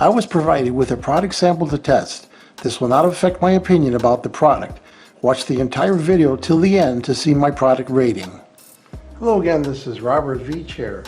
I was provided with a product sample to test. This will not affect my opinion about the product. Watch the entire video till the end to see my product rating. Hello again, this is Robert Veach here.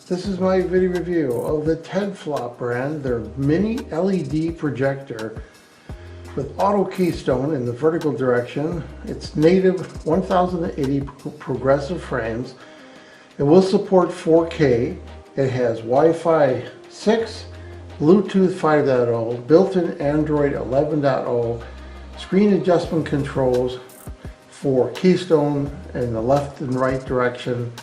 This is my video review of the Tedflop brand, their mini LED projector with auto keystone in the vertical direction. It's native 1080 progressive frames. It will support 4K. It has Wi-Fi 6, Bluetooth 5.0, built-in Android 11.0, screen adjustment controls for keystone in the left and right direction,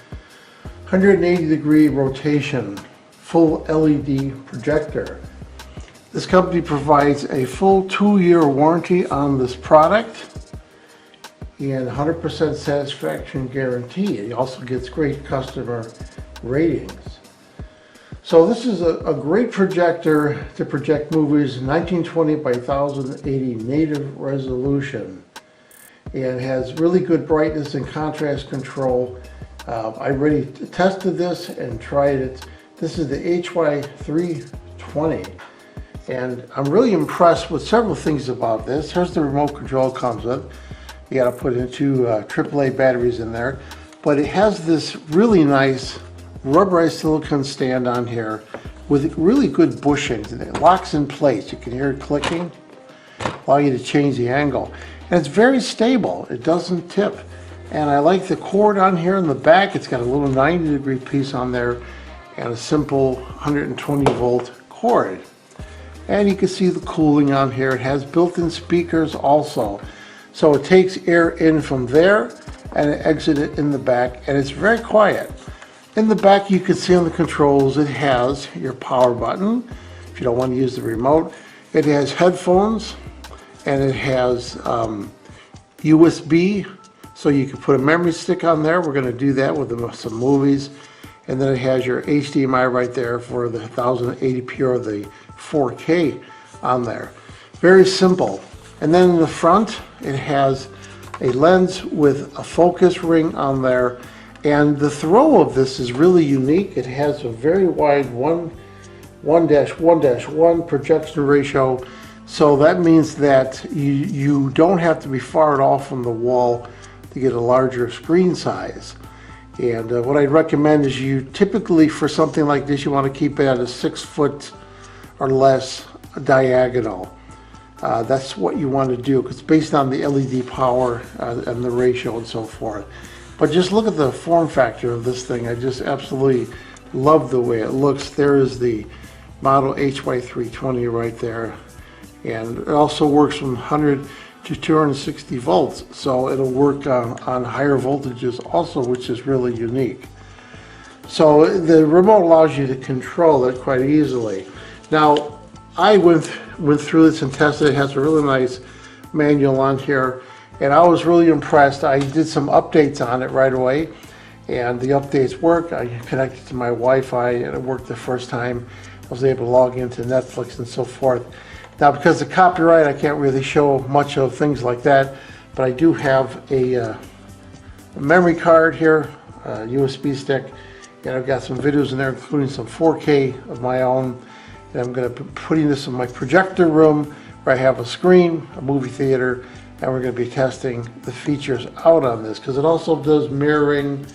180-degree rotation, full LED projector. This company provides a full 2-year warranty on this product and 100% satisfaction guarantee. It also gets great customer ratings. So this is a great projector to project movies 1920 by 1080 native resolution, and has really good brightness and contrast control. I already tested this and tried it. This is the HY320, and I'm really impressed with several things about this. Here's the remote control it comes with. You got to put in two AAA batteries in there, but it has this really nice rubberized silicone stand on here with really good bushings, and it locks in place. You can hear it clicking, allow you to change the angle, and it's very stable. It doesn't tip. And I like the cord on here in the back. It's got a little 90-degree piece on there and a simple 120 volt cord. And you can see the cooling on here. It has built-in speakers also. So it takes air in from there and it exits it in the back, and it's very quiet. In the back, you can see on the controls, it has your power button if you don't want to use the remote. It has headphones, and it has USB, so you can put a memory stick on there. We're going to do that with some movies. And then it has your HDMI right there for the 1080p or the 4K on there. Very simple. And then in the front, it has a lens with a focus ring on there. And the throw of this is really unique. It has a very wide 1:1:1 projection ratio. So that means that you don't have to be far at all from the wall to get a larger screen size. And what I'd recommend is you typically, for something like this, you want to keep it at a 6 foot or less diagonal. That's what you want to do, because it's based on the LED power and the ratio and so forth. But just look at the form factor of this thing. I just absolutely love the way it looks. There is the model HY320 right there. And it also works from 100 to 260 volts. So it'll work on higher voltages also, which is really unique. So the remote allows you to control it quite easily. Now, I went through this and tested it. It has a really nice manual on here, and I was really impressed. I did some updates on it right away, and the updates work. I connected to my Wi-Fi, and it worked the first time. I was able to log into Netflix and so forth. Now, because of copyright, I can't really show much of things like that, but I do have a memory card here, a USB stick, and I've got some videos in there, including some 4K of my own. And I'm going to be putting this in my projector room where I have a screen, a movie theater, and we're going to be testing the features out on this, because it also does mirroring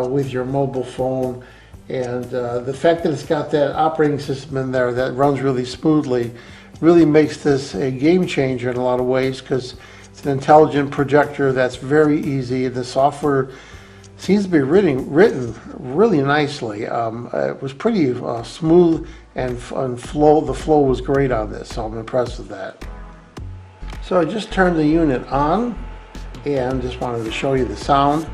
with your mobile phone. And the fact that it's got that operating system in there that runs really smoothly really makes this a game changer in a lot of ways, because it's an intelligent projector that's very easy. The software seems to be written really nicely. It was pretty smooth, and the flow was great on this, so I'm impressed with that. So I just turned the unit on and just wanted to show you the sound.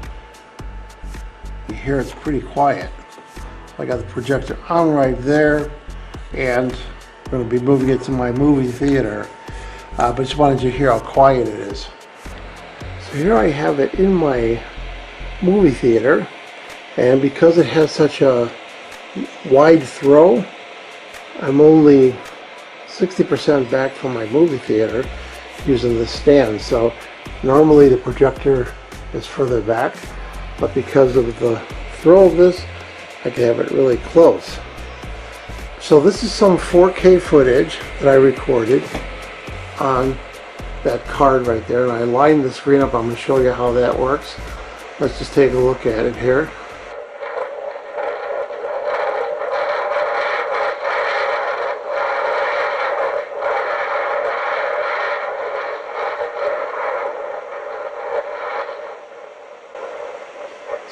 You hear it's pretty quiet. I got the projector on right there, and I'm going to be moving it to my movie theater, but just wanted you to hear how quiet it is. So here I have it in my movie theater, and because it has such a wide throw, I'm only 60% back from my movie theater using the stand. So normally the projector is further back, but because of the throw of this, I can have it really close. So this is some 4K footage that I recorded on that card right there, and I lined the screen up. I'm going to show you how that works. Let's just take a look at it here.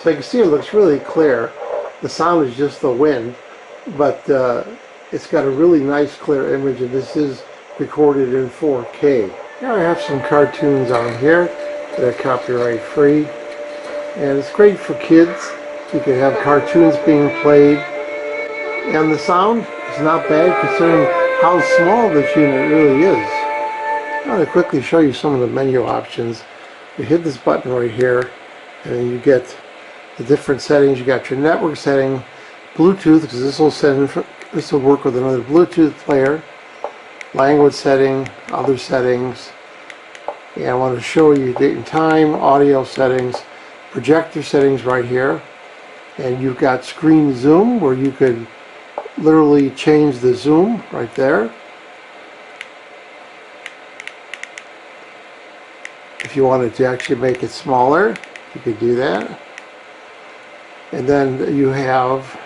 So you can see it looks really clear. The sound is just the wind, but it's got a really nice clear image, and this is recorded in 4K. Now I have some cartoons on here that are copyright free, and it's great for kids. You can have cartoons being played, and the sound is not bad considering how small this unit really is. I'm going to quickly show you some of the menu options. You hit this button right here, and then you get the different settings. You got your network setting, Bluetooth, because this will work with another Bluetooth player, language setting, other settings, and I want to show you date and time, audio settings, projector settings right here, and you've got screen zoom where you could literally change the zoom right there. If you wanted to actually make it smaller, you could do that. And then you have,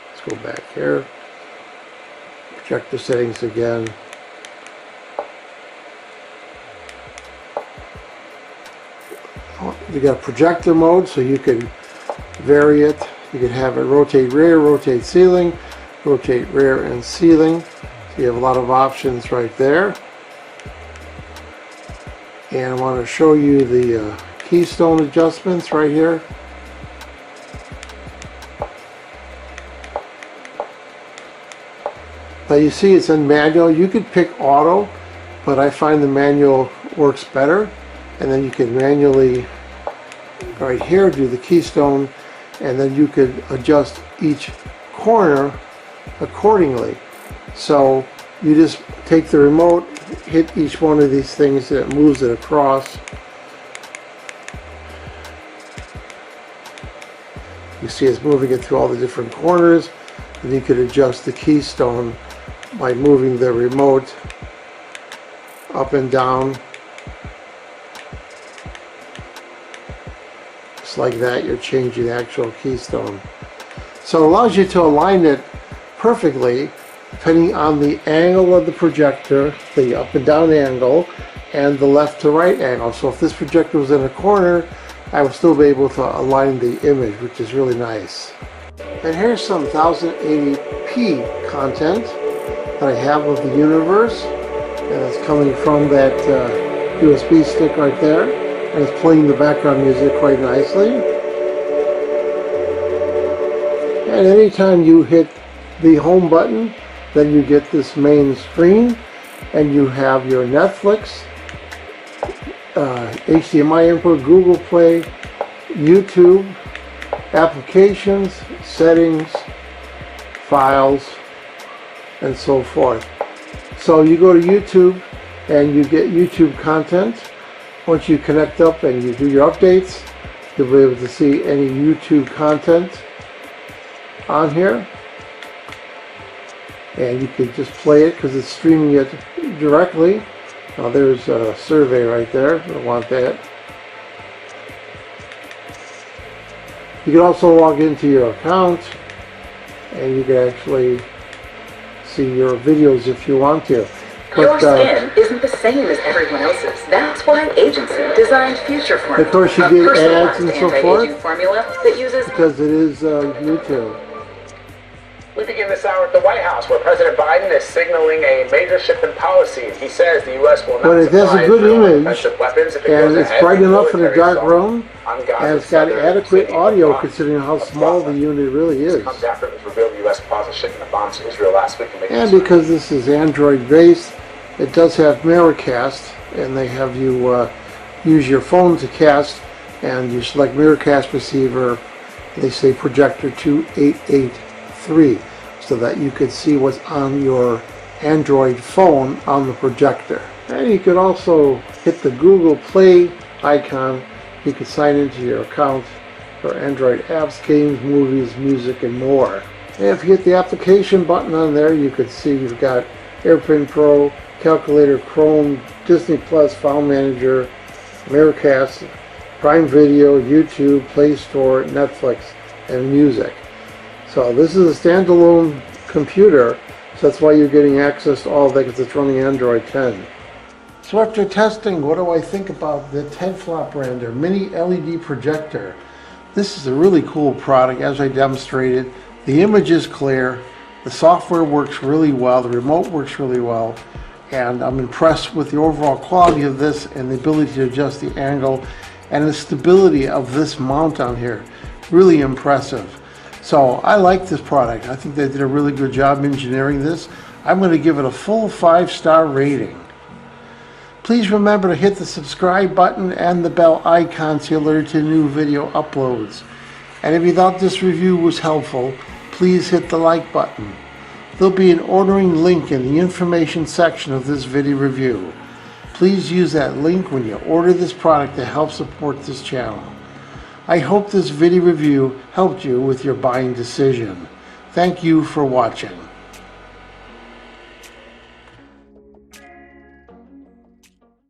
let's go back here, projector settings again. You got projector mode, so you can vary it. You can have it rotate rear, rotate ceiling, rotate rear and ceiling. So you have a lot of options right there. And I want to show you the keystone adjustments right here. Now you see it's in manual. You could pick auto, but I find the manual works better. And then you can manually, right here, do the keystone, and then you could adjust each corner accordingly. So you just take the remote, hit each one of these things, and it moves it across. You see it's moving it through all the different corners, and you could adjust the keystone by moving the remote up and down. Just like that, you're changing the actual keystone. So it allows you to align it perfectly depending on the angle of the projector, the up and down angle, and the left to right angle. So if this projector was in a corner, I would still be able to align the image, which is really nice. And here's some 1080p content that I have of the universe, and it's coming from that USB stick right there, and it's playing the background music quite nicely. And anytime you hit the home button, then you get this main screen, and you have your Netflix, HDMI input, Google Play, YouTube, applications, settings, files, and so forth. So you go to YouTube and you get YouTube content. Once you connect up and you do your updates, you'll be able to see any YouTube content on here. And you can just play it because it's streaming it directly. Now there's a survey right there. I don't want that. You can also log into your account and you can actually see your videos if you want to. But, your skin isn't the same as everyone else's. That's why Agency designed Future Formula, of course you get ads and so forth, formula that uses because it is YouTube. We begin this hour at the White House, where President Biden is signaling a major shift in policy. He says the U.S. will not but it has a good image, weapons if it and goes it's ahead bright with enough in a military dark assault room, on Gaza's and it's got southern adequate city audio of considering how Rafah. small the unit really is. This comes after it was revealed the U.S. paused a shipment of bombs to Israel last week. And because this is Android based, it does have Miracast, and they have you use your phone to cast, and you select Miracast receiver. They say Projector 2883, so that you could see what's on your Android phone on the projector. And you could also hit the Google Play icon. You can sign into your account for Android apps, games, movies, music, and more. And if you hit the application button on there, you could see you've got Airplane Pro, Calculator, Chrome, Disney Plus, File Manager, Miracast, Prime Video, YouTube, Play Store, Netflix, and Music. So this is a standalone computer, so that's why you're getting access to all of that, because it's running Android 10. So after testing, what do I think about the 10-flop render mini LED projector? This is a really cool product, as I demonstrated. The image is clear, the software works really well, the remote works really well, and I'm impressed with the overall quality of this and the ability to adjust the angle and the stability of this mount on here. Really impressive. So I like this product. I think they did a really good job engineering this. I'm going to give it a full 5-star rating. Please remember to hit the subscribe button and the bell icon to be alerted to new video uploads. And if you thought this review was helpful, please hit the like button. There'll be an ordering link in the information section of this video review. Please use that link when you order this product to help support this channel. I hope this video review helped you with your buying decision. Thank you for watching.